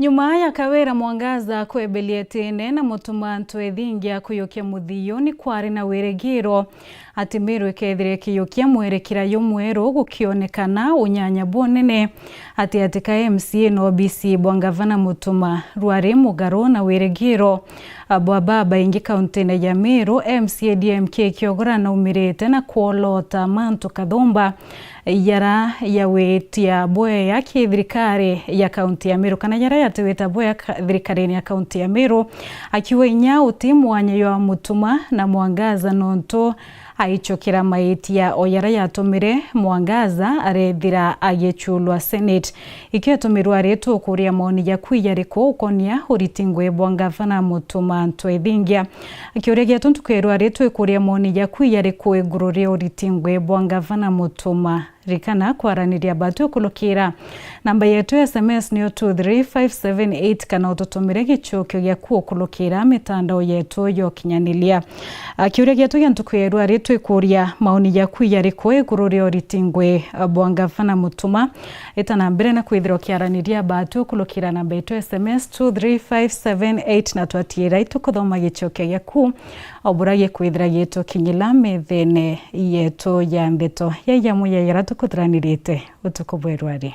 Nyuma ya Kawira Mwangaza kwebelia tene na mutumanto ethingia kuyokia muthio ni kwari na wiregiro ati Meru ikethire kiyokia mwerekera yomweru gukionekana unyanya bonene ati atika MCA no BC Bwangavana Mutuma rwari mugaro na wiregiro bwa baba ingi kaunti ya Meru MCA DMK kiogora na umirete na kuolota mantu kathomba yara ya wetia boya ya thirikari ya kaunti ya Meru kana yara ya teweta boya thirikari ya kaunti ya Meru akiwa inya utimu wanyo wa Mutuma na Mwangaza nonto aichokera maitia o yara yatumire Mwangaza arethira agechulwa Senate ikiotumirwo aretu kuria maoni ya kwiyariko ukonia uritingwe Bwangavana Mutuma ntwethingia akioregia tuntukerwa aretu kuria maoni ya kwiyariko igururi uritingwe Bwangavana Mutuma rikana kwaraniria batu kulukira namba yetu SMS niyo 23578 kana ututumire gichokyo gya kulukira mitandao yetu yo kinyanilia akiuregia tu yantukwirwa aretu ikuria maoni ya kwiyariko igururi uritingwe Bwangavana Mutuma itana mbere na kwithiro kiaraniria batu kulukira namba yetu SMS 23578 na twatira itukuthoma gichokyo gya oburage kwithira gitu kinyila methene yetu ya mbeto ya muya yaratu kutranirite utukubwerwari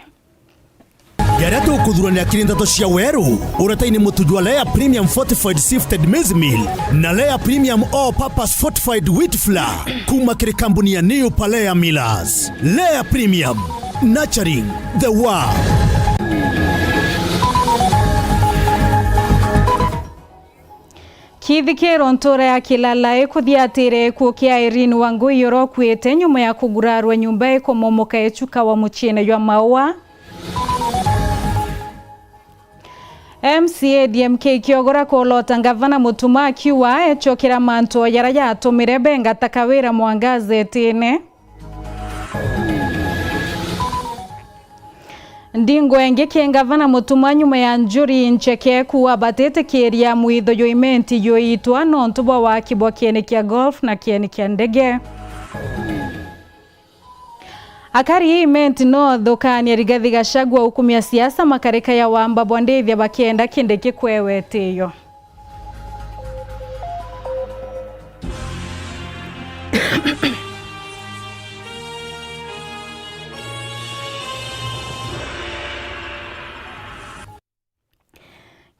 Yaratu kudhurania kirindato cia weru urataini mutujwa Lea Premium Fortified Sifted Maize Meal na Lea Premium All Purpose Fortified Wheat Flour kuma kiri kampuni ya New Palea Millers. Lea Premium, nurturing the world. Kithikero ntora ya kilala ekuthiatire kuokia Irene Wangui yorokwite nyuma ya kugurarwa nyumba ekomomoka echuka wa muchine ywa maua. MCA DMK kiogora kuolota Gavana Mutuma akiwa echokera manto yara yatumire benga Kawira Mwangaza etine. Ndingo engeke Gavana Mutuma nyuma ya njuri ncheke kuwa batete keria muitho yo imenti yo itwa nontuba wa kibwa kiene kia golf na kiene kia ndege. Akari imenti no dhokani ya Rigathi Gachagua hukumia siasa makareka ya wamba bwandethia bakienda kindeke kwewe teyo.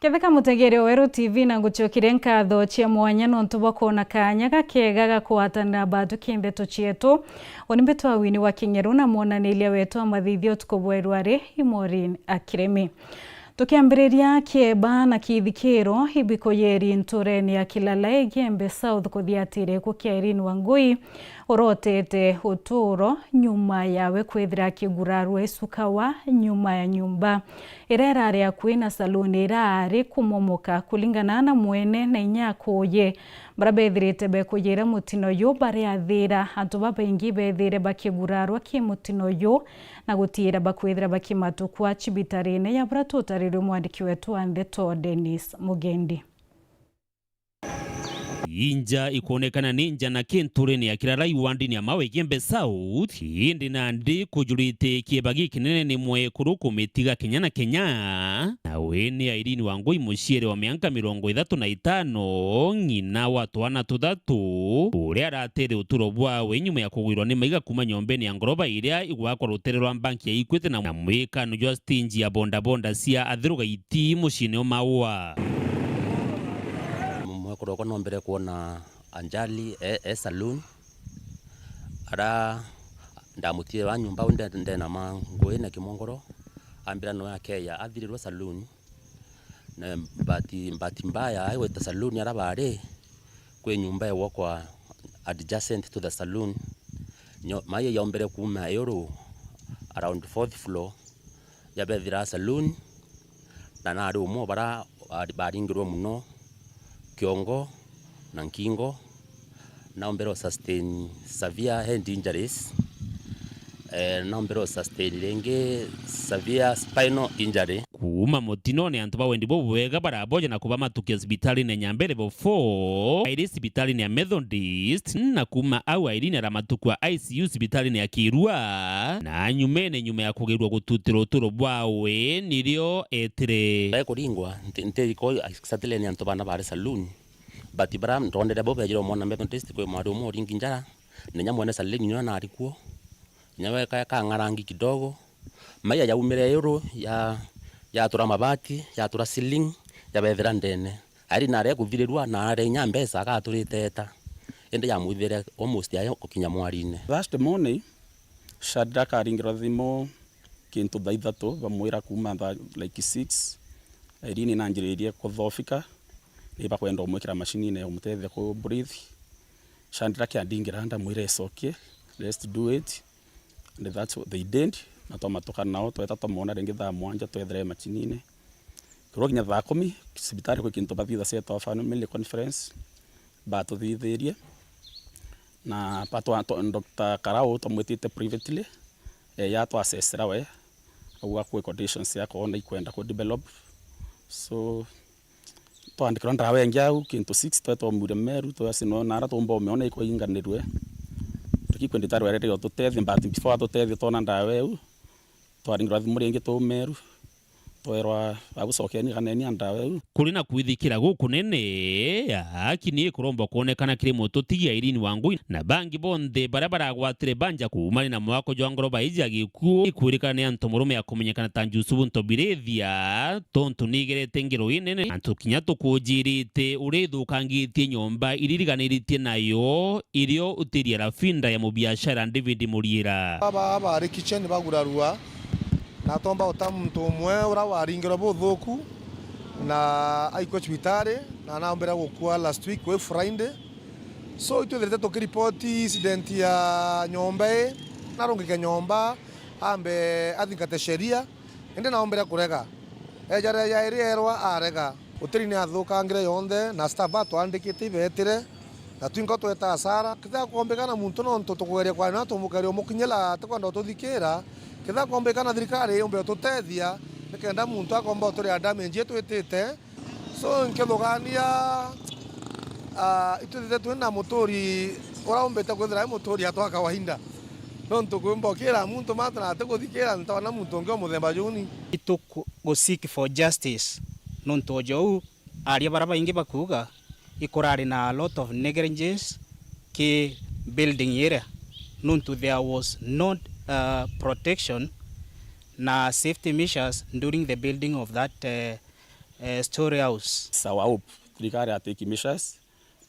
Ketheka mutegere Weru TV na nguchokire nkatho chia mwanya nontuba kona kanya gakega gakwatana batu kimbeto chietu onimbeto awini wa Kinyeru na mwonanilia wetu amathithio tukobwerware Imorin Akiremi tukiambiriria kieba na kithikiro hibiko yeri ntureni ya kilala Gembe South kuthiatire kukia Irene Wangui urotete uturo nyuma yawe kwithira kigurarwa isukawa nyuma ya nyumba irerare ya kuina saluni irari kumomoka kulingana na mwene na inyakoye barabethirite bekuyira mutino yo bare athira antu babaingi bethire bakigurarwa ki mutino yo na gutira bakwithira bakimatu kwa chibitarine ya bratutarire mwandiki wetu Andeto Dennis Mugendi. Inja ikuonekana ninja na kentureni ya kirara iwandini ya mawe Gembe South hindi nandi kujurite kiebagi kinene ni mwe kuruku metiga Kenya na Kenya na weni ya Irene Wangui mushiere wa miaka 35 ngina watwana tuthatu uria aratere uturo bwawe nyuma ya kugwirwa ni maiga kuma nyombeni ya ngoroba iria igwakwa rutererwa banki ya Equity na mwikano jwa stingi ya bonda cia athiruga iti mushine o maua kuroko nombere kuona anjali saloon ara ndamutie wa nyumba unde na mangwe na kimongoro ambira no yake ya athirirwa saloon na mbati mbaya aiwe ta saloon ara bare kwe nyumba ya kwa adjacent to the saloon maye yombere kuma euro around 4th floor ya bethira saloon na na rumo bara baringirwo muno kiongo na nkingo naombero sustain severe head injuries naombero sustain lenge severe spinal injury kuma mutinone antu bawendi bobwega baraboja na kuba matukia sibitali na Nyambere level 4 airi sibitali ya Methodist na kuma au airi na ramatukwa ICU sibitali ya Kirua na nyuma ya kugerwa gututiro turo bwawe nirio etire kuringwa nte ko satele ni antu bana bare saloon but Ibrahim ndondere bobe jiro mona Methodist ko mwari mo ringi njara nenya mwene saleni nyona alikuwa nyawe ka ngarangi kidogo maya ya umire euro ya tura mabati ya tura ceiling ya bethera ndene ari nare kuvirirwa na are nyambesa akaturiteta ende ya muithire almost ya kukinya mwarine. Last morning Shadrack aringirwa thimo kintu thaithatu bamwira kuma like 6 irini nanjiririe kuthofika niba kwenda umwikira machine ne umutethia ku breathe. Shadrack andingira nda mwire soke let's do it and that's what they did. Natomatoka nao tweta tomona ringi thaa mwanja twethere machinine kiro kinya thaa 10 sibitari kwa kintu bathitha set of family conference bato thithirie na pato Dr. Karao tomwitite privately ya to assessera we au kwa conditions yako ona ikwenda ku develop so to andikira ndawe ngiau kintu 6 tweto mure meru to asino nara tombo meona iko inganirwe tukikwenditari werete yo tutethi but before tutethi tona ndawe twaringirwa thimuringi to meru twerwa agusokeni kaneni andawe kuri na kwithikira guku nene akini kuromba kuonekana kiri moto tigia Irene Wangui na bangi bonde barabara gwatire banja kumari na mwako jwangoro baiji agikuo ikwirikana ni antu murume akumenyekana tanjusubu ntobirethia tontu nigerete ngiro inene antu kinya tukujirite urithukangitie nyomba iririganiritie nayo irio utiria rafinda ya mubiashara David Muriera baba ari kitchen bagurarua na tomba utamuntu umwe ura waringiro buthuku na aiko hospitali na naombera gukua last week we Friday so itwetherete tukiripoti incident ya nyomba na rungike nyomba ambe athingate sheria ende naombera kurega ejare ya erwa arega utiri ni athukangire yonde na staff atwandikite ibetire na twinko tweta asara kitha kuombekana muntu no tukugeria kwa na tumukario mukinyela tukwenda tuthikira kitha kuombekana thirikari yombe tutethia nikenda muntu akomba uturi damage twitite so nkethugania itwitite twina mutori uraombete kwithira mutori atwa kawaida no ntukumbokira muntu matana tukuthikira ntona muntu ngio muthemba juni to go seek for justice no ntojo aria baraba ingi bakuga ikorari na a lot of negligence ke building area nuntu there was not protection na safety measures during the building of that story house. Sawa hope thirikari ateki measures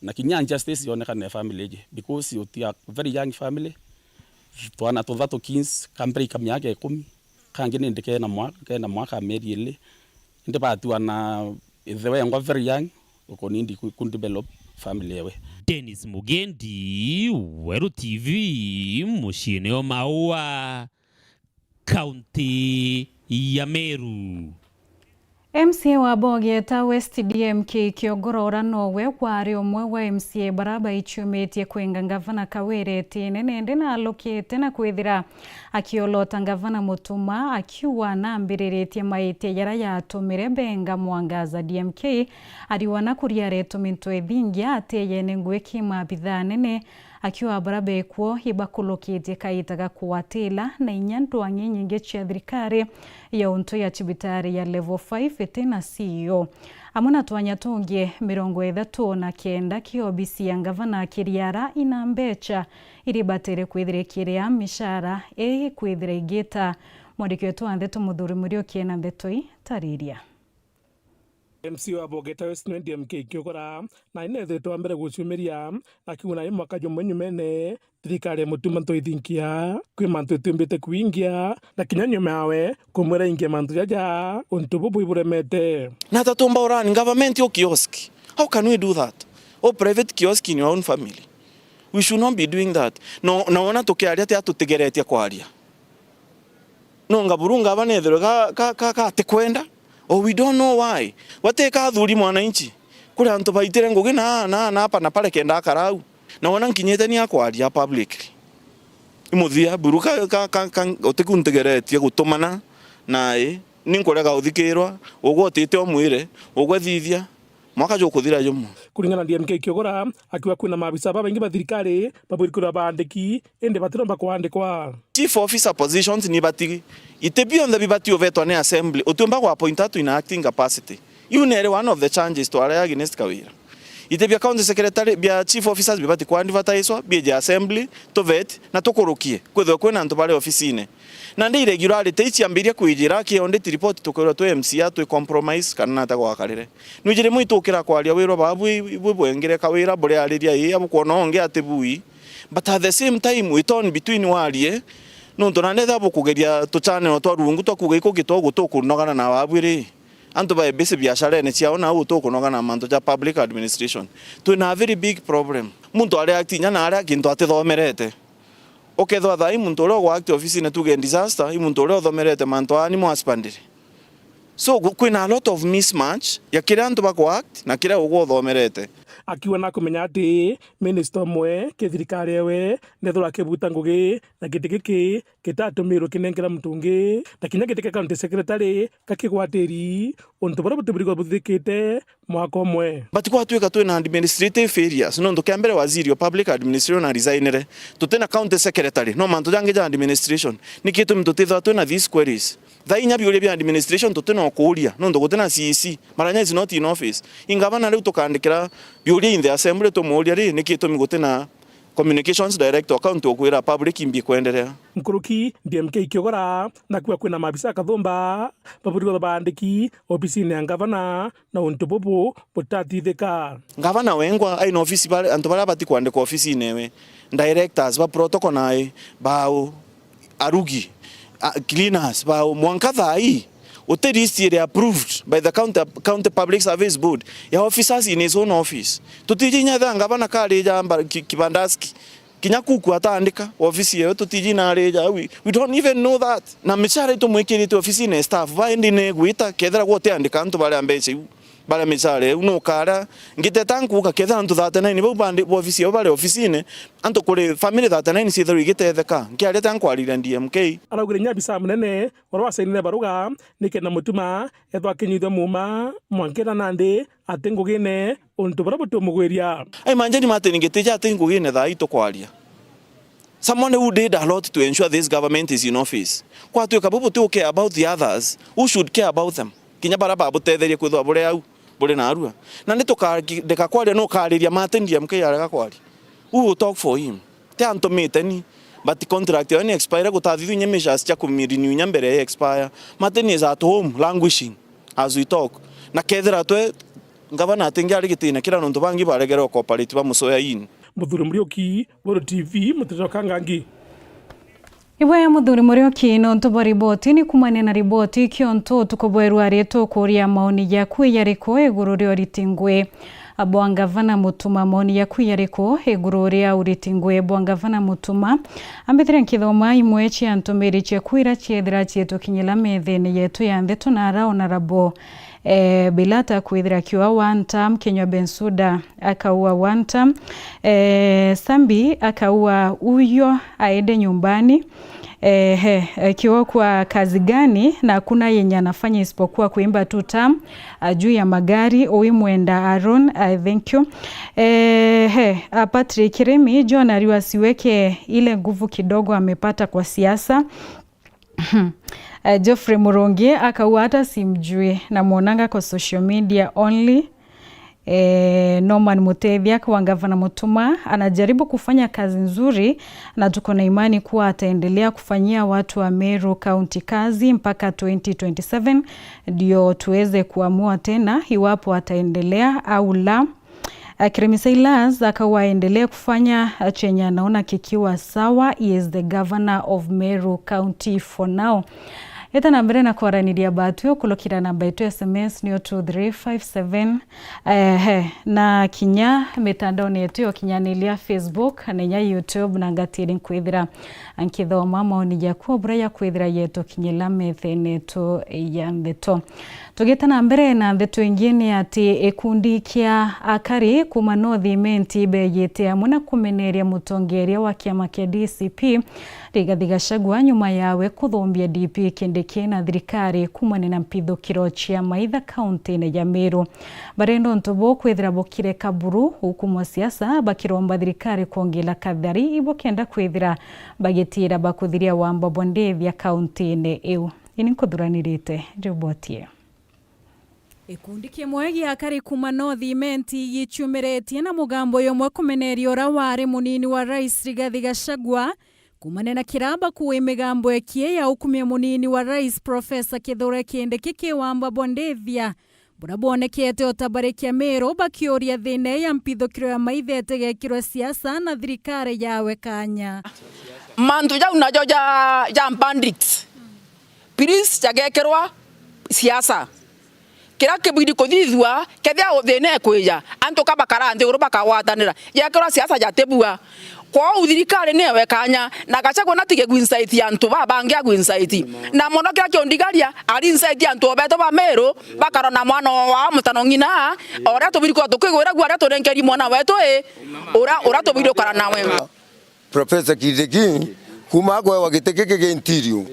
na kinya justice yonekana family because you are very young family twana tuthathu kins kambri kamyake 10 kangine ndike na mwaka meriele ndi batu ana the way ngwa very young ukonindi ku develop family yewe. Dennis Mugendi, Weru TV, mushine o Maua, County ya Meru. MCA wa Bogeta West DMK Kiogorora nowe wari omwe wa MCA baraba ichumetie kwenga ngavana Kawere tinene ndina alokete na kwithira akiolota ngavana Mutuma akiwa na mbiriretie maite yara ya atumire benga Mwangaza DMK ariwana kuria reto minto ethingia ateye nengwe kima bitha nene akiwa barabe kuo ibakulokete kaitaga kuwatila na inyandu nyingi cia thirikari ya unto ya chibitari ya level 5 tena CEO amuna twanyatungie 39 kiobisi ya ngavana Kiriara inambecha iri batere kwithirekiria mishara kwithire igita mwandiki wetu Antheto Muthuri Murio kiena Mbetoi tariria. MC wa Bogeta West DMK Kiogora na inethetwo mbere gucumiria akiuna mwaka jumwe nyumene thirikari Mutuma ntoithinkia kwi mantu tumbite kuingia na kinya nyume awe kumwera ingia mantu jaja untu bubu iburemete na tatomba orani government yo kiosk. How can we do that? Or private kiosk in your own family? We should not be doing that. No naona tukiaria tia tutegeretia kwaria no ngaburunga banethero ka tekwenda. Oh, we don't know why. Wateka athuri mwananchi kuri antu baitire ngugi na hapa na pale kenda karau na wona nkinyete ni akwaria publicly imuthia buruka ka otekuntegeretie gutumana nae ninkorega uthikirwa ugotite omwire ugwethithia mwaka jukuthira jumu kuringana na DMK Kiogora akiwa kwina maabisa babaingi ba thirikari babwirikura baandiki ende batiromba kwandikwa chief officer positions ni bati ite beyond the bibati ovetwa ne assembly utumba kwa appointed to in acting capacity you nere one of the changes to area against Kawira ite bia county secretary bia chief officers bibati kwa advertisewa bia assembly to vet na tukurukie kwetho kwena antu bale office-ine na ndi irregularity ichiambiria kwijira kionde report tukwira tu MCA tu compromise kana nata gwakarire nwijire muitukira kwaria wiro babu bwengere Kawira bure ariria yi abukuona onge atebui but at the same time we turn between warie no ndonanetha bukugeria tuchane twa rungu twakuga ikugitwa gutukunogana na babwire antu ba bese biashara ene ciaona utukunogana manto ja public administration tuna a very big problem muntu aria atinya na aria kintu atithomerete okethwa thai muntu ro gwa active office ne tuge disaster muntu ro thomerete manto ani mo husbandry so kwina a lot of mismatch ya kira antu ba kwa act na kira ugo thomerete akiwa na kumenya ati minister mwe ke thirikari ewe nethura kibuta ngugi na gitigiki kitatumirwo kinengera mtungi na kinya gitike county secretary kakigwatiri untu bara butubiriko buthikite mwaka umwe but kwa tuika twina administrative failures no ndo kambere waziri wa public administration na resignere tutena county secretary no manto jange ja administration nikitu mtutitha twina these queries thainya biure bia administration tutena okuria no ndo gutena CEC maranya is not in office ingavana leo tukandikira biure in the assembly to muria ri nikitu migutena communications director account okwira public imbi kwenderea mkuruki DMK Kiogora na kwa kwina mabisa kathumba baburi baandiki ofisi-ini ya gavana na untu bubu butatithika gavana wengwa aina ofisi bale antu bala bati kwandika ofisi-ini ewe directors ba protocol nai bao arugi cleaners bao mwankathai uteristire approved by the county public service board ya officers in his own office tutijinya thanga bana kale jamba kibandaski kinya kuku ataandika office yetu tutiji na reja we don't even know that na mishara ito mwekirite office ne staff baindi ne gwita kethera gwote andika antu bale ambeche bale mishara uno kara ngite tanku ka kethera antu thate nine bo bandi office bale office ne antu kule family thate nine sithero igite theka nkiare tanku arira DMK aragure nyabisa munene waro wasainire baruga nikena mutuma ethwa kinyitho muma mwankera nande atengugine untu bara butumugwiria ai manjani mateningete atengugine thaito kwaria someone who did a lot to ensure this government is in office kwa tu kabubu to care about the others who should care about them kinya bara babu tetherie kwithwa bure au bure na arua na nitukandika kwaria no kariria matendia mkayaraga kwaria who will talk for him te antomete ni but contract yon expire gutathithu nyemesha cia kumirenew nyambere expire mateni is at home languishing as we talk na kethera twe gavana atengi ari gitina kira nonto bangi baregera cooperate ba musoya in Muthuri Murioki Boro TV mutitoka ngangi Iwe Muthuri Murioki no ntubo riboti ni kumania na riboti kionto tukobwerwa rieto kuria maoni yaku yariko iguru rio ritingwe Bwangavana Mutuma maoni yaku yariko iguru ria uritingwe Bwangavana Mutuma ambithire nkithoma imwe cia ntumiri cia kwira ciethira cieto kinyila methene yetu ya ntheto na araona rabo Bilata kwithira kiwa one term Kenya Bensuda akaua one term Sambi akaua uyo aende nyumbani kiwa kwa kazi gani na hakuna yenye anafanya isipokuwa kuimba tu term juu ya magari Oimwenda Aaron thank you Patrick Remi John aliwa siweke ile nguvu kidogo amepata kwa siasa Geoffrey Murongi akaua hata simjui na muonanga kwa social media only Norman Mutethia kwa Gavana Mutuma anajaribu kufanya kazi nzuri na tuko na imani kuwa ataendelea kufanyia watu wa Meru County kazi mpaka 2027 ndio tuweze kuamua tena iwapo ataendelea au la. Kremisilas akawaendelea kufanya chenye anaona kikiwa sawa. He is the governor of Meru County for now. Eta nambere na kwaraniria batu kulokira namba yetu SMS ni 2357 na kinya mitandao yetu yo kinyanilia Facebook na YouTube na ngatiri kwithira ankithoma maoni yaku bura ya kwithira yetu kinyela metheneto ya ndeto tugeta nambere na ndeto ingine ati ekundi kia akari kuma North Imenti beyete amuna kumeneria mutongeria wa kiama kia DCP Rigathi Gachagua nyuma yawe kuthombia DP kindi giki na thirikari kumane na mpithukiro cia maitha kaunti-ini ya Meru. Barendo ntobo kwithira bokire kaburu hukumu siasa bakiromba thirikari kuongela kathari ibokenda kwithira bagitira bakuthiria wamba bondethia kaunti-ini iu. Ini nkuthuranirite ribotie. Ikundi kimwe gia Karikuma North Imenti gichumiretie na mugambo yomwe kumeneria ura wari munini wa Rais Rigathi Gachagua kumane na kiraba kuwe migambo ekie ya ukumia munini wa Rais Profesa Kithure Kindiki kiwamba bondethia bura bonekete otabarikia Meru bakioria thine ya mpithukiro ya maithete gekirwe siasa na thirikari yawe kanya mantu jau najo ja bandits piris jagekirwa siasa kira kibidi kuthithua kethia thine kwija antu kabakara nthi uruba kawatanira yekirwa siasa jatebua kwa uthirikari newe kanya na Gachagua natige gwinsight antu babangi agwinsight na mono kira kiondigaria ari insight antu obeto ba Meru bakarona mwana wa mutano ngina ora tubiri kwa tukwigwira gwa to renkeri mwana wetu ora tubiri ukara nawe Professor Kindiki kuma kwa wagitekeke gentirio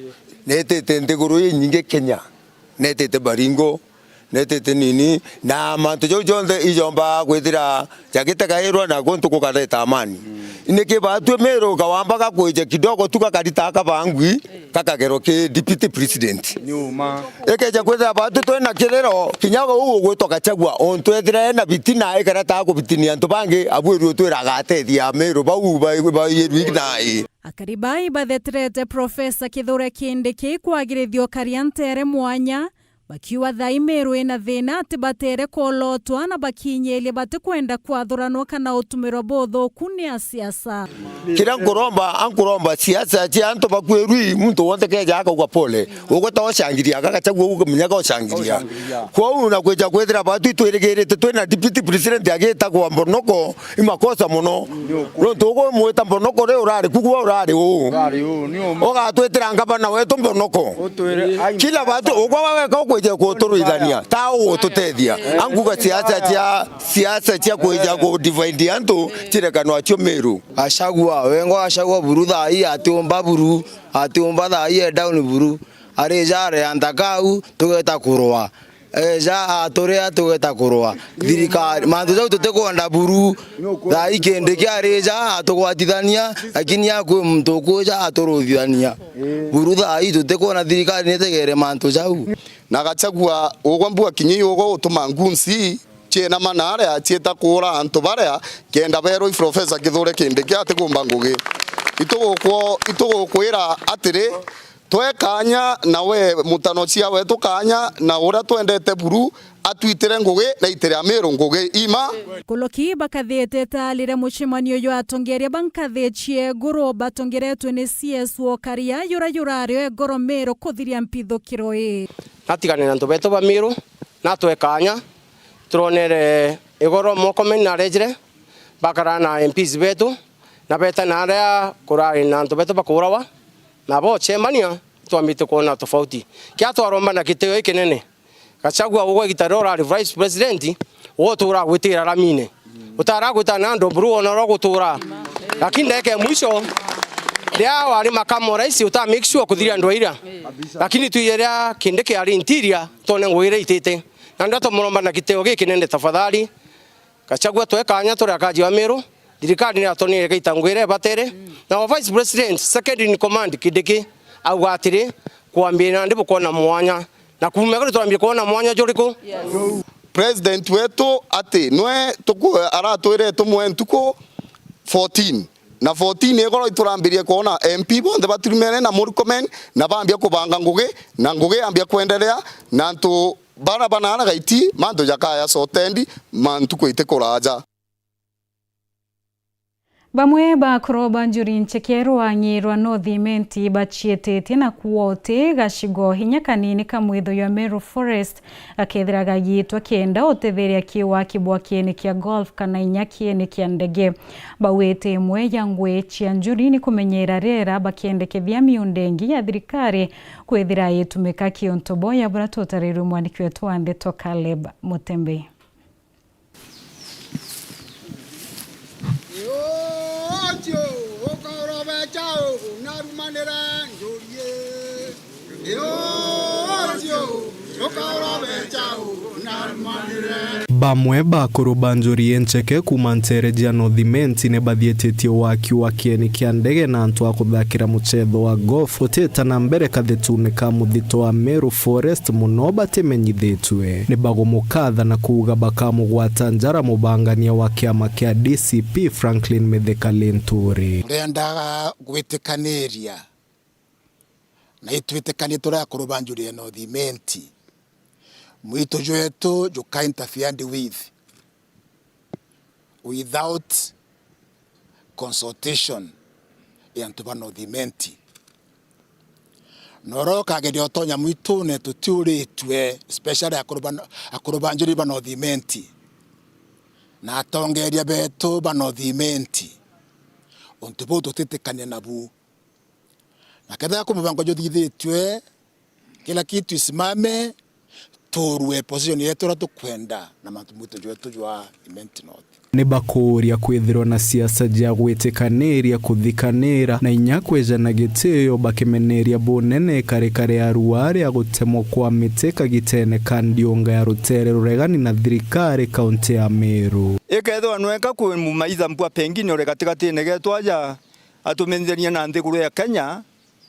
netete nteguru nyinge Kenya netete Baringo netete nini na mantu jonde ijomba kwithira jagitagairwa na gontu kukareta amani ineke batwe Meru kawamba kakweje kidogo tukakarita kabangwi kakagero ke deputy president nyuma ekeje kwithira batwe twena kirero kinyago ugo gwitwa Gachagua ontwethire na bitina ikarata kubitinia antu bangi abwiru twiraga atethia Meru bau bayirwignae akaribai bathetrete Profesa Kithure Kindiki kwagirithio kariantere mwanya bakiwa thai Meru ina thina ati batere kolotwa na bakinyelie batikwenda kwathuranwa kana utumiro botho kunia siasa kira ankuromba siasa cia antu bakwirwi muntu wonte keja akagwa pole ugota oshangiria Gachagua ugumenyaga oshangiria kwa una kweja kwethira batu twirigirite twina deputy president agita kwa Mbonoko imakosa muno ronto ugo mweta Mbonoko re urari kugwa urari oga twetira ngabana wetu Mbonoko kila batu ugwa wawe je kuturuithania tao tutethia anguga siasa cia kuja ku divide antu chirekano acio Meru Gachagua wengo Gachagua buru thai atiumba buru atiumba thai down buru arejare andakau tugeta kurwa eja atorea tugeta kurwa thirikari mantu jau tutekwenda buru thai Kindiki areja atugwatithania lakini akwe mtu kuja aturuthithania buru thai tutekwona thirikari netegere mantu jau na Gachagua ugwambua kinyi ugo utuma ngunsi chena manare achieta kura antu baria kenda bero Profesa Kithure Kindiki atigumba ngugi itugo kwira atiri twekanya nawe mutano cia wetu kanya na ura twendete buru atwitire ngugi na itire Meru ngugi ima koloki bakathete talire muchimanio yo atongeria bankathe goro batongeretwe ni CSO karia yurario egoro Meru kuthiria mpithukiro natigane na ntubeto ba Meru na twekanya turonere igoro mokomen na rejire bakarana MPs betu na beta na area kurari na ntubeto bakurawa na bo chemania twambite kuona tofauti kia twaromba na kiteo ikinene Gachagua ugo gitarora vice president wotura gwitira ramine utara gutana ndo buru onoro gutura lakini ndeke mwisho ndia wari makamu rais uta make sure kuthiria ndoira lakini tuiria Kindiki ari interior tone ngwire itete na ndo tomuromba na kiteo giki nende tafadhali Gachagua twekanya turakaji wa Meru thirikari ni atonire gaitangwire batere na vice president second in command Kindiki augatire kuambia ndipo kuona mwanya na kumegora tuambie kuona mwanya juriko president wetu ati nwe tuku aratwire tumwe ntuko 14 na 14 egoro iturambirie kuona MP bonde baturumene na Murkomen na bambia kubanga ngugi na ngugi ambia kuendelea na ntu barabara gaiti mando jakaya sotendi mantu kwite kuraja bamwe bakoroba njuri nchekero anyirwa North Imenti bachietete na kuote gashigo hinya kanini kamwitho ya Meru Forest akethira gagitwa kenda otetheria kiwa kibwa kiene kia golf kana inya kiene kia ndege bawete mwe yangwe chia njuri ni kumenyera rera bakiendekethia miundengi ya thirikari kwethira yetumika kiontobo ya buratotarira mwandiki wetu Wande Caleb Mutembe Yo, Bamwe bakuru banjuri encheke kumantere jia nothimenti ne bathietitio waki wa kieni kia ndege na antu a kuthakira muchetho wa golf uteta na mbere kathetune ka muthito wa Meru Forest muno batimenyithitwe ni bagumukatha na kuuga bakamugwata njara mubangania wa kiama kia DCP Franklin Mithika Linturi. Rendaga gwitikanĩria na itwitikanĩtie tura kurubanjuri nothimenti mwito jwetu juka interfered without consultation yantu banothimenti noroka gedio tonya mwito ne tutiuritwe especially akurubanjuri banothimenti na atongeria betu banothimenti ontu bo tutitikane nabu na kadha kumubango jothithitwe kila kitu isimame torwe position yetu tukwenda na matumuto jwetu jwa imenti north ni bakuria kwithirwa na siasa jia gwitikanĩria kuthikanĩra na inya kwejana gitio bakimeneria bunene kare ya ruare ya gutemwo kwa mĩtĩ kagitene kandionga ya rutere ruregani na thirikari kaunti ya Meru ikethwa nweka kumumaiza mpwa pengine ore katikati getwaja atumenithania na nthiguru ya Kenya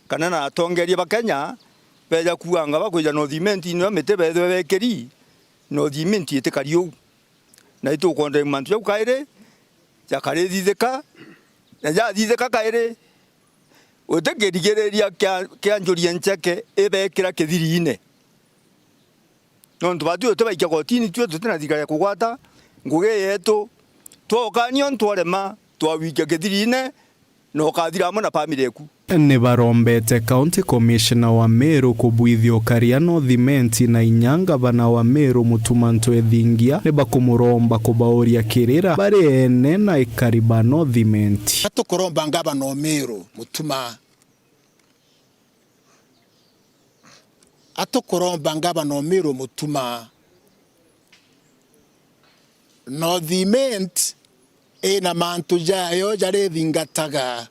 kana na atongeria ba Kenya beja kuanga bakweja nothimenti no mĩtĩ bethwe bekeri nothimenti itikariu na itu konde mantu jau kaire ja kare thitheka na ja thitheka kaire utegerigereria kya njuri encheke ebekira kithiri-ine no ntubatu tebaikia gotini twe tutena thikaya kugwata nguge yetu twokanio ntwarema twawikia kithiri-ine no kathira mo na family eku ni barombete county commissioner wa Meru kubwithio karia nothimenti na inyanga bana wa Meru Mutumanto Ethingia ni bakumuromba kubaoria kirira bari ene na ikariba nothimenti atukuromba ngaba no Meru mutuma atukuromba ngaba no Meru mutuma nothimenti ena mantu jayo jare thingataga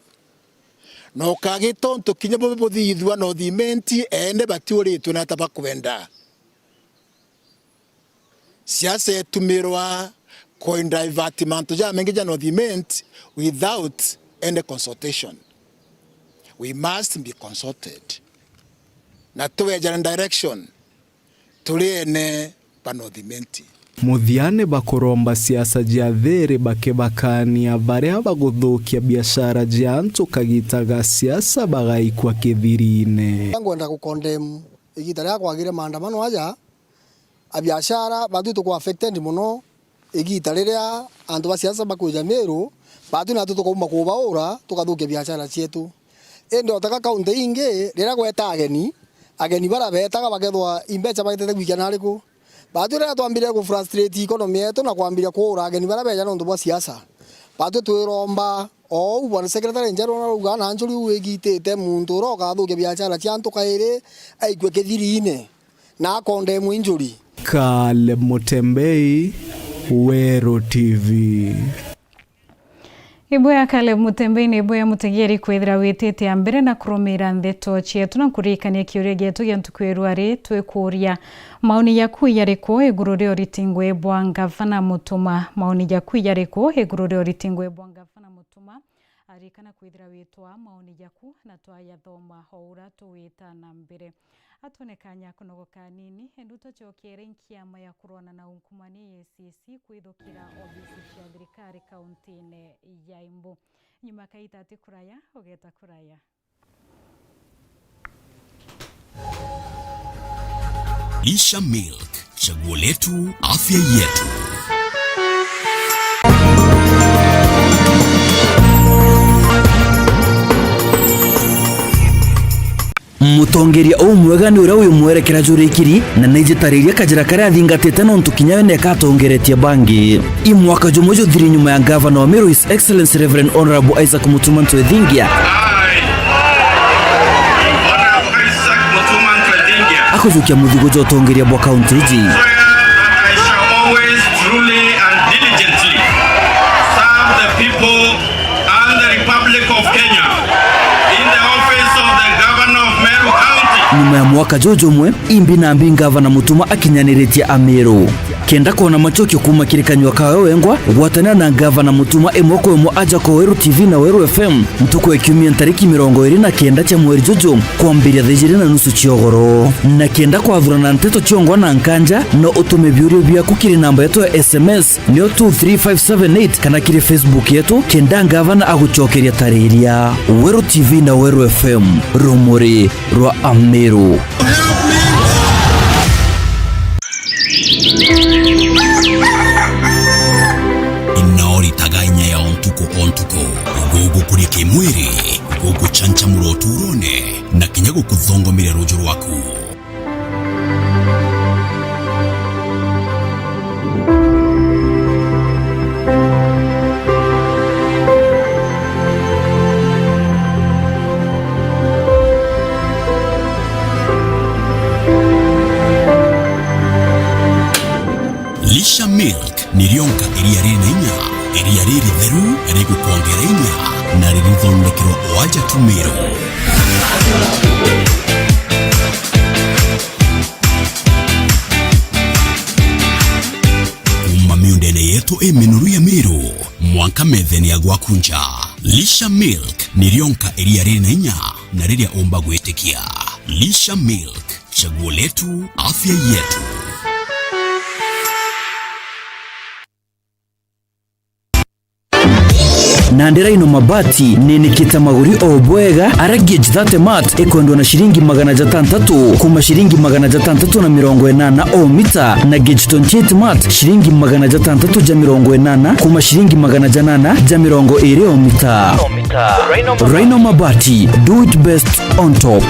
no kagitonto kinya bothithwa nothimenti ene batiuritwe na tabakwenda siasa etumirwa coin divertment ja mengeja nothimenti without any consultation. We must be consulted na tuweja direction tuliene panothimenti muthiane bakuromba siasa jia thiri bakibakania baria baguthukia biashara jia antu kagitaga siasa bagaikwa kithiri-ine ngwenda gukondem igita ria kwagire maandamano aja a biashara batu to affected muno igita riria antu ba siasa bakuja Meru batu na tuto kuma kubaura tukathukia biashara cietu ende otaka kaunti ingi riria gweta ageni bara betaga bagethwa imbecha baitete gwika nariku batu ria twambire ku frustrate economy yetu na kwambira kuura ageni bara beja no ndubwa siasa batu twiromba o bwana secretary njaro na ruga na njuri wigitete muntu roka thuke biashara ciantu kaire aikwe kithiri-ine na konde mwinjuri Kale Mutembei, Wero TV. Iboya Kale Mutembei ni iboya mutegeri kwethira witete ya mbere na kurumira ndeto cietu na kurikania kiuria gitu giantu kwirwari twikuria maoni yaku yariko iguru rio ritingwe bwa gavana Mutuma maoni yaku yariko iguru rio ritingwe bwa gavana Mutuma arikana kwithira witwa maoni yaku na twayathoma houra tuwita na mbere atonekanya kunogoka nini enduto chokere nkiama ya kurona na unkumani EACC kwithukira obisi cia thirikari kaunti-ine ya Embu nyuma kaita ati kuraya ogeta kuraya Lisha Milk, chaguo letu, afya yetu. Mutongeria umwega ni ura uyu mwerekera jurikiri na nijitariria kajira kare athingatite no ntukinyawe ne katongeretie bangi imwaka jumojo thiri nyuma ya governor wa Meru His Excellency Reverend Honorable Isaac Mutumanto Ethingia akuzukia muthigo jotongeria bwa county ji I shall always truly and diligently serve the people and the Republic of Kenya in the office of the Governor of Meru County. nyuma ya mwaka jojomwe imbi na mbi ngavana Mutuma akinyaniritie Amiru kenda kona machokio kuma kirikanywa kawe wengwa gwatana na ngavana Mutuma emwoko emo aja kwa Weru TV na Weru FM mtuko ekiumia tariki 29 cha mweri jojo kwa mbiri thejiri na nusu chiogoro na kenda kwa thurana nteto chiongwa na nkanja no utume biurio bia kukiri namba yetu ya SMS nio 23578 kana kiri Facebook yetu kenda ngavana aguchokeria tariria. Weru TV na Weru FM rumuri rwa Amiru. Inaori tagainya ya ontuko gugu kurike mwiri gugu chancha muroturone na kinyago kuthongo mire rojo rwaku. Lisha Milk nirionka eriariri na inya eriariri theru erigu kuongera inya na ririthondekero oaja tumiro. Miundene yetu emenuru ya miru mwanka metheni ya gwakunja. Lisha Milk nirionka eriariri na inya na riria omba gwetikia. Lisha Milk, chaguo letu, afya yetu. Nandera ino mabati nini kita maguri obwega aragage 30 mat ekondo na shilingi 600 kuma shilingi 680 o mita na gauge 28 mat shilingi 680 kuma shilingi 820 o mita. Rhino mabati, do it best on top.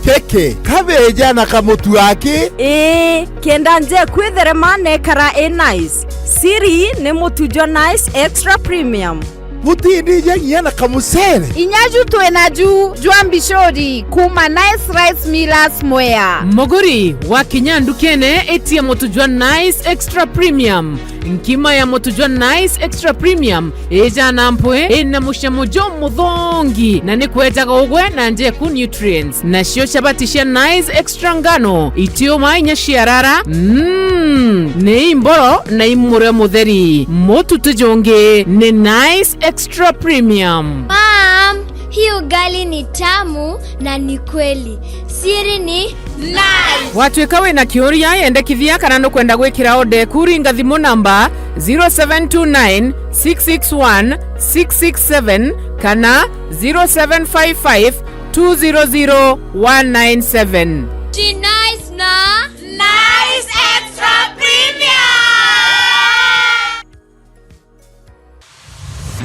Keke, kabeja na kamutu wake? Kenda nje kwitherema nekara nice. Siri ne mutujo nice extra premium. Mutindi ngia na kamusere. Inyaju tuenaju juambishori kuma nice rice millers mwea. Moguri wa kinyandukene etia motujwa nice extra premium. Nkima ya motujwa nice extra premium eja nampwe ena mushamojo muthongi na nikweta gogwe na nje ku nutrients na shio shabatisha nice extra ngano itio mainya shiarara ne imboro na imure mutheri motu tujonge ne nice extra premium. Mom, hii ugali ni tamu na ni kweli. Siri ni nice. Watwekawe na kioria yende kithia kana no kwenda gwikira ode kuringa thimu namba 0729 661 667 kana 0755 200 197. Ji nice na nice extra premium.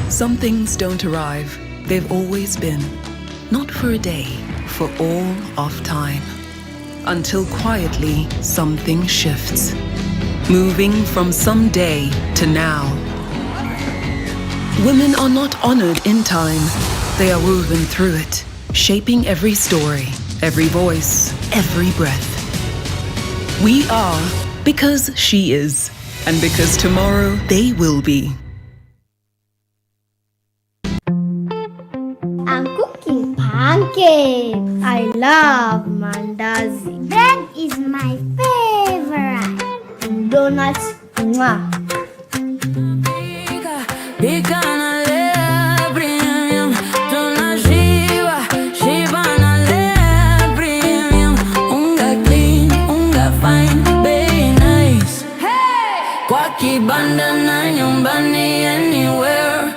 Some things don't arrive. They've always been. Not for a day, for all of time. Until quietly something shifts. Moving from someday to now. Women are not honored in time. They are woven through it, shaping every story, every voice, every breath. We are because she is, and because tomorrow they will be. I'm cooking pancakes. I love mandazi. Bread is my favorite. Donuts, mwah. Kibanda na nyumbani anywhere.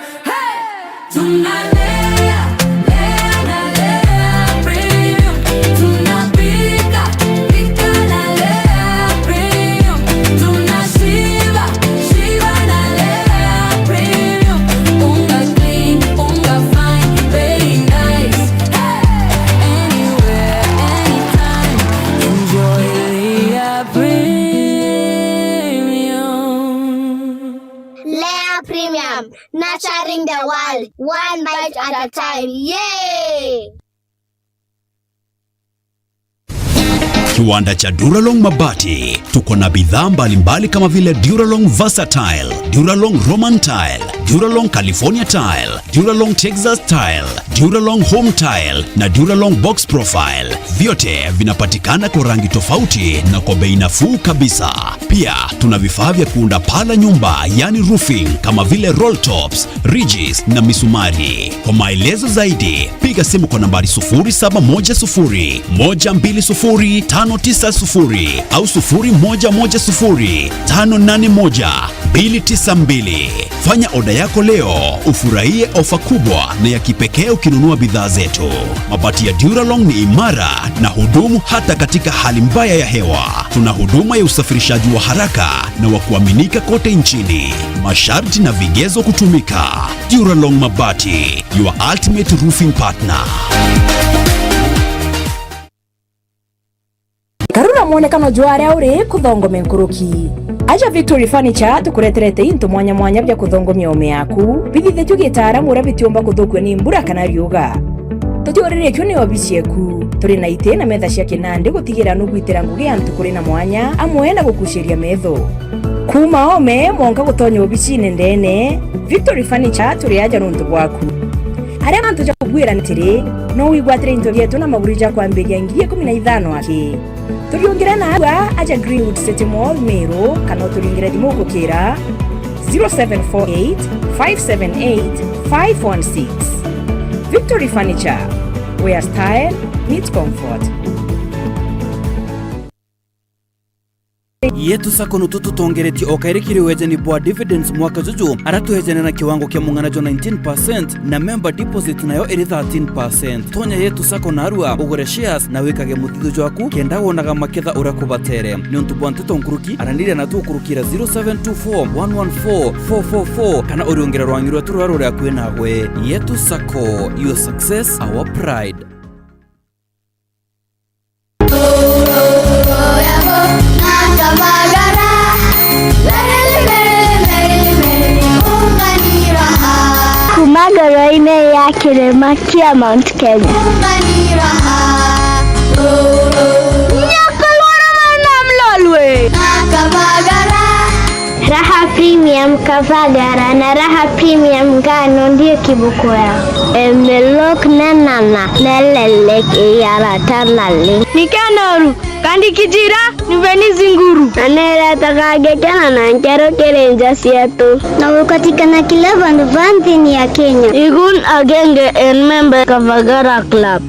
Nurturing the world, one bite at a time. Yay! Kiwanda cha Duralong Mabati. Tuko na bidhaa mbalimbali kama vile Duralong Versatile, Duralong Roman Tile, Duralong California Tile, Duralong Texas Tile, Duralong Home Tile na Duralong Box Profile. Vyote vinapatikana kwa rangi tofauti na kwa bei nafuu kabisa. Pia tuna vifaa vya kuunda paa la nyumba, yani roofing, kama vile roll tops, ridges na misumari. Kwa maelezo zaidi, piga simu kwa nambari 0710 120 590 au 0110 581 292. Fanya oda yako leo, ufurahie ofa kubwa na ya kipekee ukinunua bidhaa zetu. Mabati ya Duralong ni imara na hudumu hata katika hali mbaya ya hewa. Tuna huduma ya usafirishaji wa haraka na wa kuaminika kote nchini. Masharti na vigezo kutumika. Duralong Mabati, your ultimate roofing partner. Karura mwonekano juare uri kuthongomia nkuruki. Aja Victory Furniture tukureterete into mwanya mwanya bya kuthongomia ome yaku. Bithithe tugitaaramu ura bitiumba kuthukwe ni mbura kana riuga. Tutiorere kyo ni obisi yaku. Turi na ite na metha cia kinande gutigira nugwitira ngugi antu kuri na mwanya amwe na gukushiria metho. Kuma ome monka gutonya obisi ndene. Victory Furniture turi aja runtu bwaku. Aria mantu ja kugwira nitiri no wigwatire into byetu na magurija kwambiria 15 aki. Turiongera na agwa aja Greenwood City Mall Meru kana turingire thimu gukira 0748 578 516. Victory Furniture, where style meets comfort. Yetu sako nututu tongereti okairikiri wejeni bwa dividends mwaka juju aratu hejene na kiwango kia munganajo 19% na member deposit nayo eri 13%. Tonya yetu sako narua ugure shares na wikage mutithu jwaku kenda wonaga maketha urakubatere. Ni untu bwa ntuto nkuruki aranire na tu kurukira 0724 114 444 kana uriongera rwangirwa turaro rya kwenagwe. Yetu sako, your success our pride. Kumagaraine ya kirema kia Mount Kenya. Nyakalora namlolwe. Raha Premium Kavagara na Raha Premium Gano ndio kibuko yao. Emelok na nana nelelek yara tanale. Nikanoru kandi kijira niveni zinguru. Anera takage kana na nkero kerenja siatu. Na ukatikana kila vanti ya Kenya. Igun agenge en member Kavagara Club.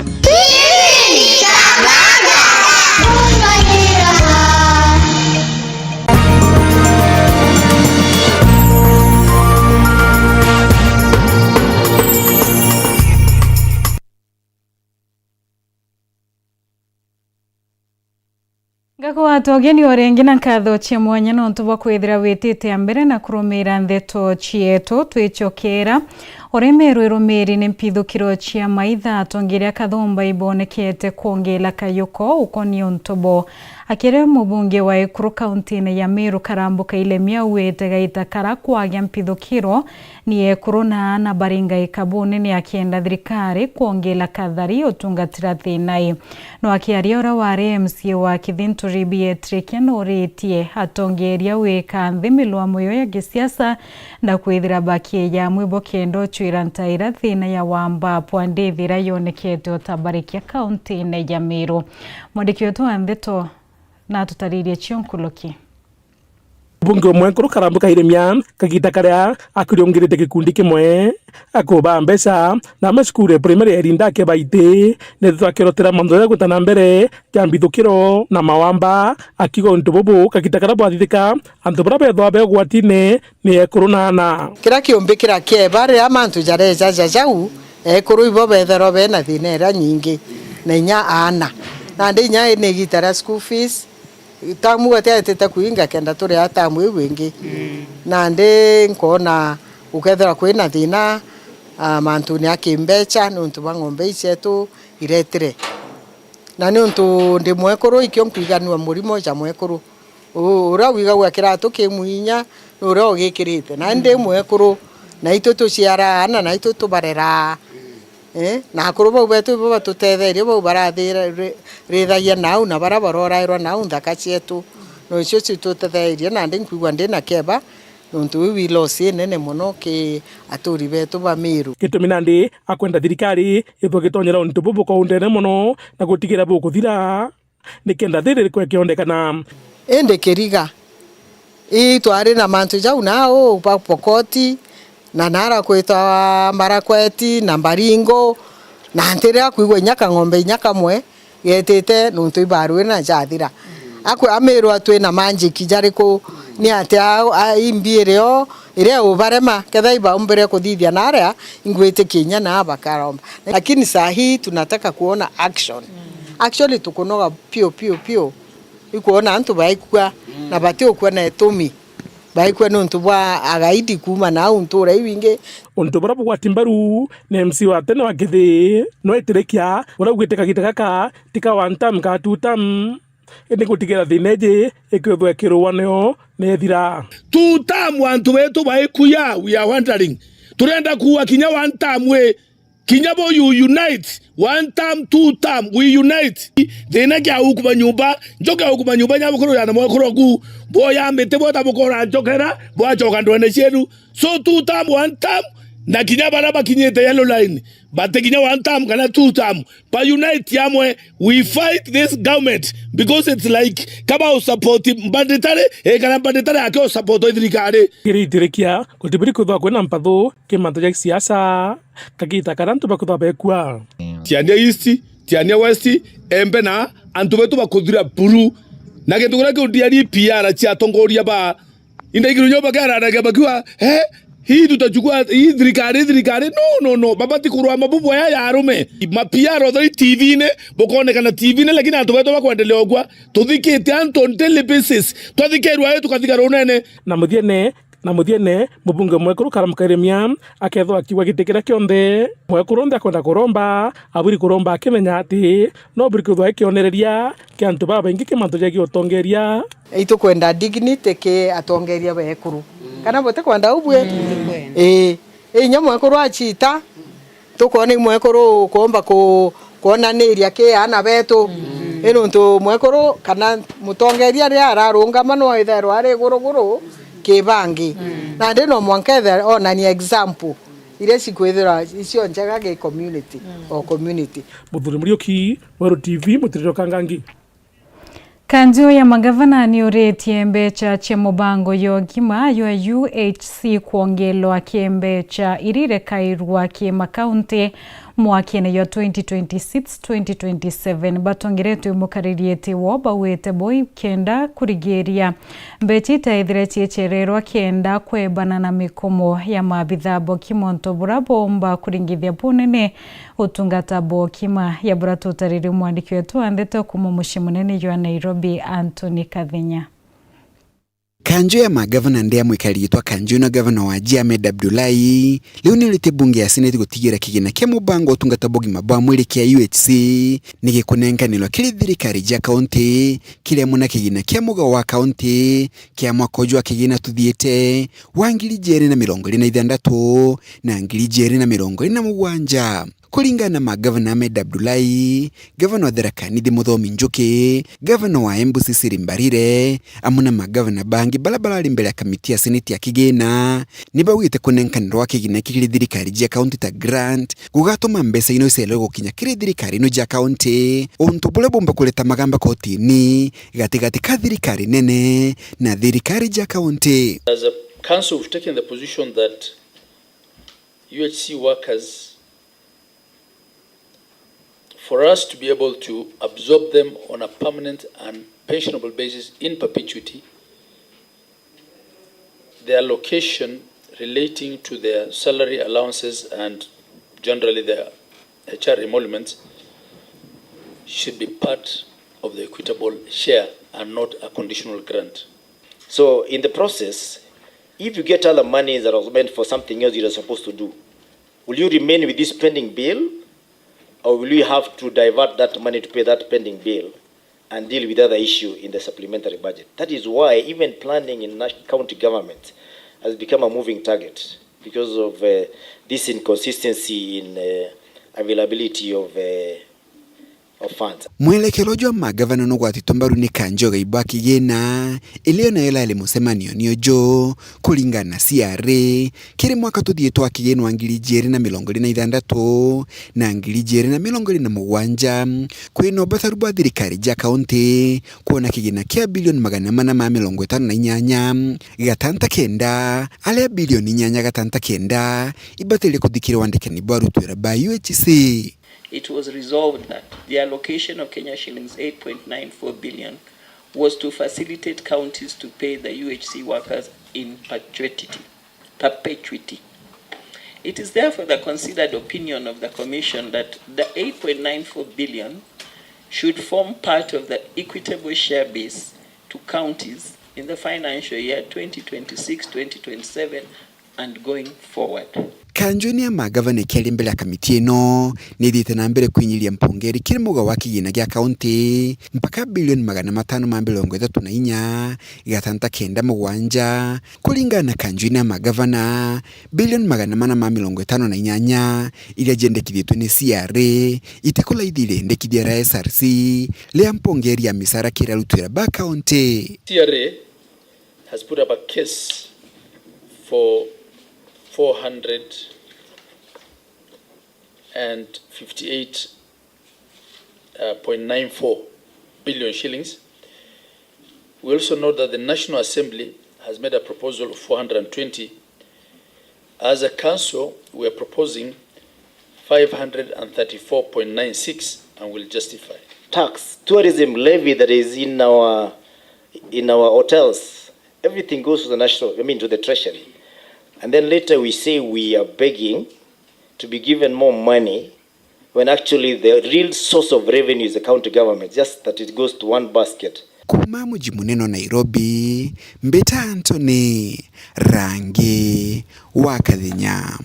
Gako atogeni orengi na nkatho cia mwanya no ntuba kwithira witite ambere na kurumira ntheto chieto twichokera oremero irumiri ni mpithukiro cia maitha atongeria kathumba ibonekete kuongela kayuko ukonio ntobo akire mubunge wa Ekuru kaunti ya Meru Karambuka Ilemia uwete gaita kara kwagia mpithukiro ni Ekuru na Baringa ikabuni ni akienda thirikari kuongela kathari utungatira thinai no akiaria ora ware MCA wa Kithinturi Beatrice Noritie atongeria weka nthimilwa moyo ya gisiasa na kwithira baki ya mwibo kendo chwira ntaira thina ya wamba pwandithira yonekete otabarikia kaunti ya Meru. Mwandiki wetu antheto na tutaririe chionkuloki. Bunge mwe Ekuru Karambuka Ilemia kagita karia akuriongirite gikundi kimwe akoba mbeca na mashukure primary erinda ke baite ne twakirotera mandore gutana mbere kyambithukiro na mawamba akigo ntububu kagita karia bwathithika antu bara betho begwatine ni Ekuru na kira kiumbi kira kebare amantu jareja jajau Ekuru ibo bethero bena thinera nyingi na inya ana na ndinya ne gitara school fees tamu atete kuinga kenda turi atamu wingi na ndi nkona ukethera kwina thina mantu ni akimbecha nuntu bangombe icetu iretire na nuntu ndi Mwekuru ikyo nkwiganwa murimo ja Mwekuru ura wiga gwa kiratu kimuinya ura gikirite na ndi Mwekuru na itutu ciara na itutu barera na akuru bau betu bo batutetherie bo barathira rithagia nau na bara barorairwa nau nthaka cietu no icio citutetherie na ndi nkuigua ndi na keba nontu wi losi nene muno ki aturi betu ba Miru gitumi nandi akwenda thirikari ithogitonyera untu bubu ko undene muno na gutigira bu kuthira nikenda thiri kwekionekana ende kiriga twari na mantu jau nao pa Pokoti na Nara kwita Marakweti na Baringo na ntira kuigwa nyaka ng'ombe nyaka mwe yetete nuntu ibaru na jathira akwe Ameru atwe na manje kijariko ni atia imbireo ire ubarema ketha iba umbere kuthithia na area ingwete Kenya na abakaromba lakini sahi tunataka kuona action actually tukunoga pio ikuona antu baikwa na batio kwa na etumi baikwa nuntu bwa agaidi kuma na untura iwinge untu bara bwa timbaru ne MC wa tene wa kithi no itirekia uragwite kagitaka tika one time ka two time ende gutigira thineje ikithwe kiruwanio ne thira two time antu betu baikuya we are wondering turenda kuwa kinya one time we kinya bo you unite one time two time we unite thina kya ukuma nyumba njoka ukuma nyumba nyamukuru yana mwakuru ku boya mete bota bukora njokera bo achoka ndone cheru so two time one time na kinya baraba kinyete yellow line bate kinya one time kana two time pa unite yamwe we fight this government because it's like kama support mbandetare kana mbandetare akio support thirikari kiritirekia kutibiri kuthwa kwena mpathu kimanto ya siasa kagita karantu bakutha bekwa tiania east tiania west embe na antu betu bakuthira buru na gitugura kiundiari PR cia tongoria ba indaigiru nyoba kara na gabakiwa hii tutachukua hii thirikari no babati kurwa mabubu ya arume mapiaro thoi TV ne bokonekana TV ne lakini antu betu bakwendelea ogwa tuthikite anton telebasis twathikerwa yetu kathika runene na muthiene mubunge mwekuru Karamkaremia akethwa akiwa gitikira kionthe mwekuru nda kwenda kuromba aburi kuromba akimenya ati no buri kuthwa ikionereria ki antu baba ingi kimanto ya giotongeria itu kwenda dignity ke atongeria bekuru kana bote kwenda ubwe nya mwekuru achita tukone mwekuru kuomba kuonaniria ke ana betu ntu mwekuru kana mutongeria ria ararungama no itherwa ari guruguru kibangi na ndino mwanketha ona ni example ile sikwethera icio njega ge community o community Muthuri Muriuki Weru TV mutiriro kangangi Kanjo ya magavana ni uretie mbecha cia mubango yogima yo UHC kuongelwa kiembecha irire kairwa kiema kaunti mwakene yo 2026-2027 batongeretwe mukaririete wo bawete boy kenda kurigeria mbecha itaithire ciechererwa kenda kwebana na mikomo ya mabitha bokimonto burabomba kuringithia bunene utungata bokima ya buratutariri mwandiki wetu andete kuma mushi munene yo Nairobi Anthony Kathinya. Kanjo ya magavana ndea mwikariitwa kanjo na gavana wa Ahmed Abdullahi leo nilete bunge ya Senate gutigira kigina kia mubango utungata bogima bwa mwili kia UHC nigikunenganirwa kiri thirikari ja county kile muna kigina kia muga wa county kia mwakojwa kigina tuthiete wa 2026 na 2027 kulingana na gavana Ahmed Abdullahi, gavana wa Tharaka Nithi Muthomi Njuki, gavana wa Embu Cecily Mbarire, amuna magavana bangi balabala mbele ya kamiti ya Senate ya kigina nibawite kunenkanirwa kigina kiri thirikari ja county ta grant gugatuma mbesa ino iselo gukinya kiri thirikari no ja county untu bule bomba kuleta magamba kotini gatigati ka thirikari nene na thirikari ja county. As a council, we've taken the position that UHC workers, for us to be able to absorb them on a permanent and pensionable basis in perpetuity, their allocation relating to their salary allowances and generally their HR emoluments should be part of the equitable share and not a conditional grant. So in the process, if you get other money that was meant for something else you're supposed to do, will you remain with this pending bill? Or will you have to divert that money to pay that pending bill and deal with other issue in the supplementary budget? That is why even planning in county government has become a moving target because of this inconsistency in availability of funds. Mwelekero jwa magavana no gwatitwo mbaru ni Kanjoga ibwa kigina ilio nayo lale musemanio niojo kulingana na CRA kiri mwaka tuthie twa kigina wa 2026 na 2027 kwino batharu bwa thirikari ja kaunti kuona kigina kia bilioni 458 gatanta kenda ale bilioni 4 ibatele kuthikira wandikani bwa rutwera ba UHC. It was resolved that the allocation of Kenya shillings 8.94 billion was to facilitate counties to pay the UHC workers in perpetuity. It is therefore the considered opinion of the Commission that the 8.94 billion should form part of the equitable share base to counties in the financial year 2026-2027 and going forward. Kanjoni ya magavana keli mbele ya kamiti ino nithite na mbere kwinyiria mpongeri kiri muga wa kigina gya kaunti mpaka bilioni 534 gatanta kenda mugwanja kulingana na kanjoni ya magavana bilioni 458 iria jendekithitwe ni CRA itekola ithire ndekithia ra SRC lea mpongeri ya misara kira rutwira ba kaunti. CRA has put up a case for 458.94 billion shillings. We also know that the National Assembly has made a proposal of 420. As a council, we are proposing 534.96 and will justify. Tax, tourism levy that is in our hotels, everything goes to the to the treasury. And then later we say we are begging to be given more money when actually the real source of revenue is the county government, just that it goes to one basket. Kuma muji muneno Nairobi, Mbeta Anthony, Rangi, Wakathinya.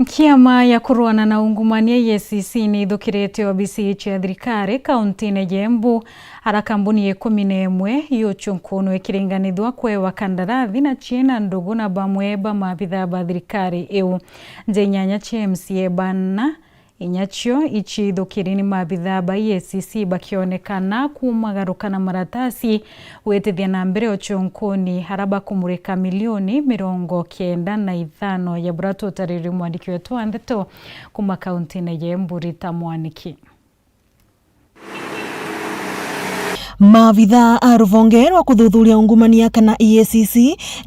Kiama ya kuruana na ungumania EACC ni ithukirite obisi cha thirikari kaunti-ini ya Embu ara kambuni 11 yochunkuno ikiringanithwa kwewa kandarathi na chiena ndugu na bamwe ba maabitha ba thirikari iu njenyanya cha MCA bana inyachio ichithukiri maabitha ba EACC bakionekana kumagaruka na maratasi wetithia na mbere ochunkuni haraba kumurika milioni 95 ya burato tariri mwandiki wetu Andeto kuma kaunti-ini ya Embu Rita Mwaniki. Maabitha a ruvonge rwa kuthuthuria ungumania kana EACC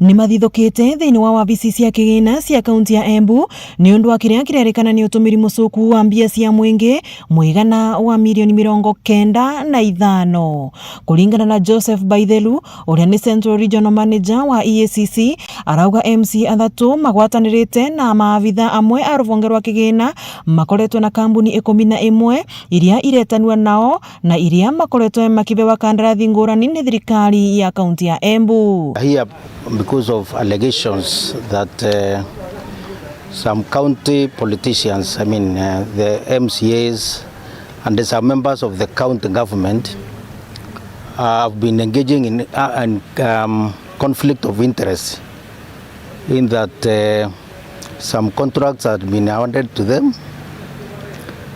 ni mathithukite thiini wa wabici cia kigina cia kaunti ya Embu ni undu wa kiria kirerikana ni utumiri mucuku wa mbia cia mwingi mwigana wa milioni 95 kulingana na Joseph Baithelu uria ni Central Regional Manager wa EACC. Arauga MC athatu magwatanirite na maabitha amwe a ruvonge rwa kigina makoretwo na kambuni 11 iria iretanwa nao na iria makoretwo makibewa kandarathi ngurani ni thirikari ya kaunti ya Embu. Here because of allegations that some county politicians, the MCAs and some members of the county government have been engaging in conflict of interest in that some contracts have been awarded to them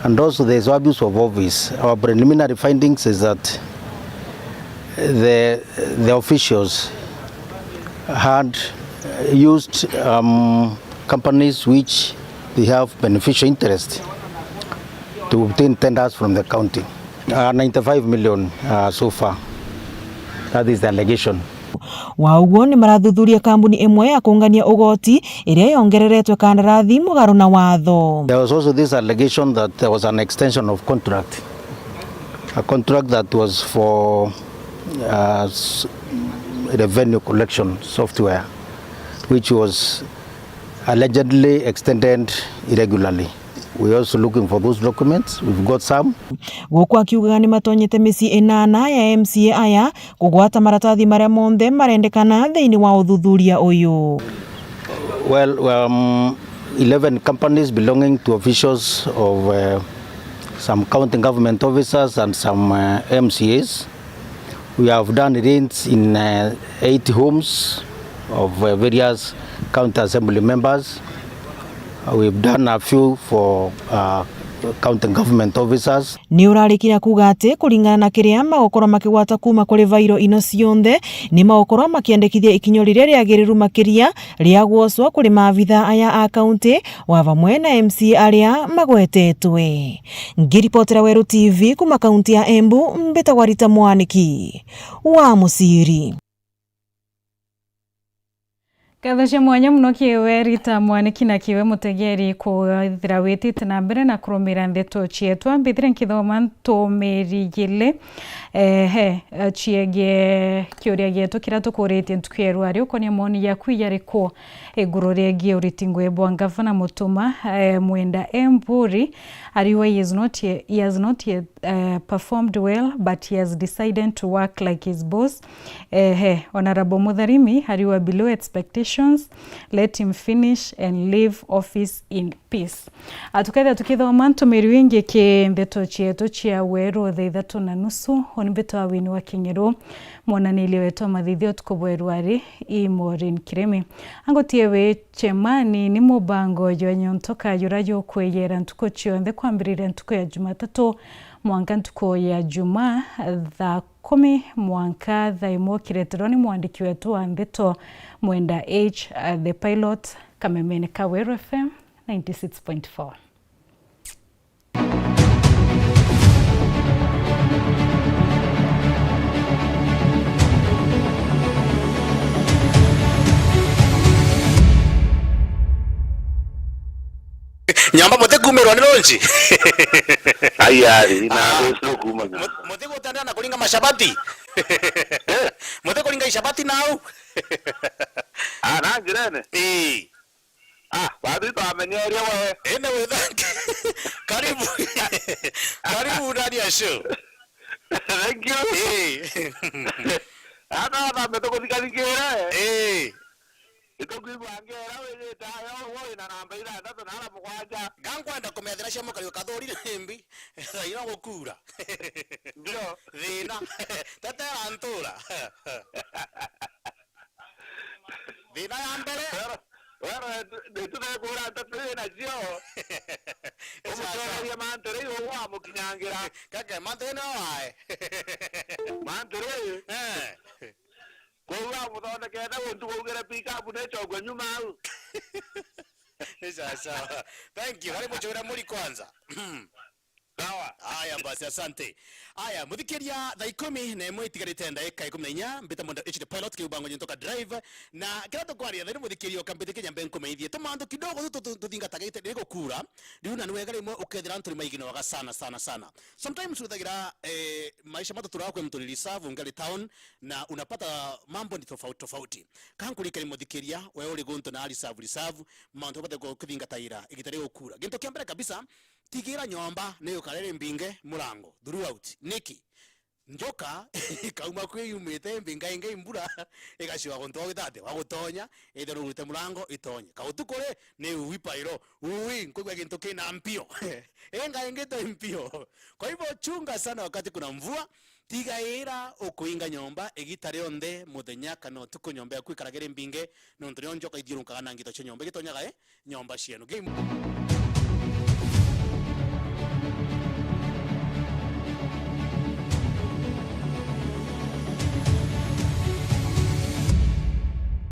and also there is abuse of office. Our preliminary findings is that the officials had used companies which they have beneficial interest to obtain tenders from the county. 95 million so far. That is the allegation. Wauguo ni marathuthuria kambuni imwe ya kungania ugoti iria yongereretwe kandarathi mugaru na watho. There was also this allegation that there was an extension of contract. A contract that was for revenue collection software, which was allegedly extended irregularly. We are also looking for those documents. We've got some. Gukwa kiuga ni matonyete misi 8 ya MCA aya kugwata maratathi maria monthe marendekana thiini wa uthuthuria uyu. Well, 11 companies belonging to officials of some county government officers and some MCAs. We have done raids in 8 homes of various county assembly members We've done a few for county government officers. Ni urarikira kuga ati kuringana na kiria magokorwo makigwata kuma kuri vairo ino cionthe ni magokorwo makiandikithia ikinyo riria riagiriru makiria ria gwocwo kuri maabitha aya a county wa vamwe na MC aria magwetetwe. Ngiripotera Weru TV kuma kaunti ya Embu, mbetagwa Rita Mwaniki wa Musiri. Kathasha mwanya muno kiwe Rita Mwaniki na kiwe mutegeri kuthira witite na mbere na kurumira ndeto cietu ambithire nkithoma ntumirigile ciege kiuria gietu kira tukuritie ntukieru ari ukonia moni yaku yariko iguru riegie uritingwe bwa gavana Mutuma Mwenda Emburi ariwa he has not yet performed well, but he has decided to work like his boss. Honorable Mutharimi ariwa below expectations, let him finish and leave office in peace. Atuketha tukithoma ntumiri wingi ki ndeto cietu cia Weru thaa 3:30 onbeto awini wa Kinyiru monanili wetu mathithio tukubweru ari i Maureen Kiremi angotie we chemani ni mubango yo nyontoka yurayo kweyera ntuko cionthe kwambirira ntuko ya Jumatatu mwanka ntuko ya Juma thaa 10 mwanka thaa 1 kireteroni mwandiki wetu wa ndeto Mwenda H the pilot Kamemene ka Weru FM 96.4. Nyamba mote kumerwa ni lonji. Ayari na sio kuma. Mote kutanda na kulinga mashabati. Mote kulinga ishabati nao. Na jirene. Bado tuamenyeria wewe. Ene wewe. Karibu. Karibu ndani ya show. Thank you. Ana metoko dikalikera. Itokwibangera wewe tayo wowe na namba ila ndato nala mukwaja gangwenda kumethera cia mukari ukathuri nembi ira gukura ndio thina tatera ntura thina ya mbere wewe nitugekura tatwe na cio umutoria mantere yo wa mukinyangira kake mantere no wae mantere kwa muthonde kenda untu kugera pick up ne chogwa nyuma au sawa thank you hali mchora muri kwanza sawa haya basi asante haya muthikiria thaa 10 na imwe itigarite ndagika 14 mbita Mwenda H the pilot kiubango ntoka drive na kira tukwaria thari muthikiria ukambite Kenya Bank kumeithie tumandu kidogo tuthingatagite ndiko kura riuna ni wega rimwe ukethira nturi maigino waga sana sometimes uthagira maisha matu turakwe mturi reserve ngali town na unapata mambo ni tofauti kankulika muthikiria wewe uri gonto na reserve mambo pata kuthingataira igitari ukura ginto kiambere kabisa tigira nyomba neyo karere mbinge murango throughout niki njoka kauma kwiyumite mbinga inge imbura igashwa gonto gitate wa gutonya ithero rute murango itonye kautukore ne wipairo uwi nkugwa ginto kina mpio enga ingeto mpio kwa hivyo chunga sana wakati kuna mvua tigaira ukuinga nyomba egitare onde muthenya kana tuko nyomba yaku ikaragere mbinge no ntonyo njoka ithiruka kana ngito cyo nyomba gitonyaga nyomba cienu game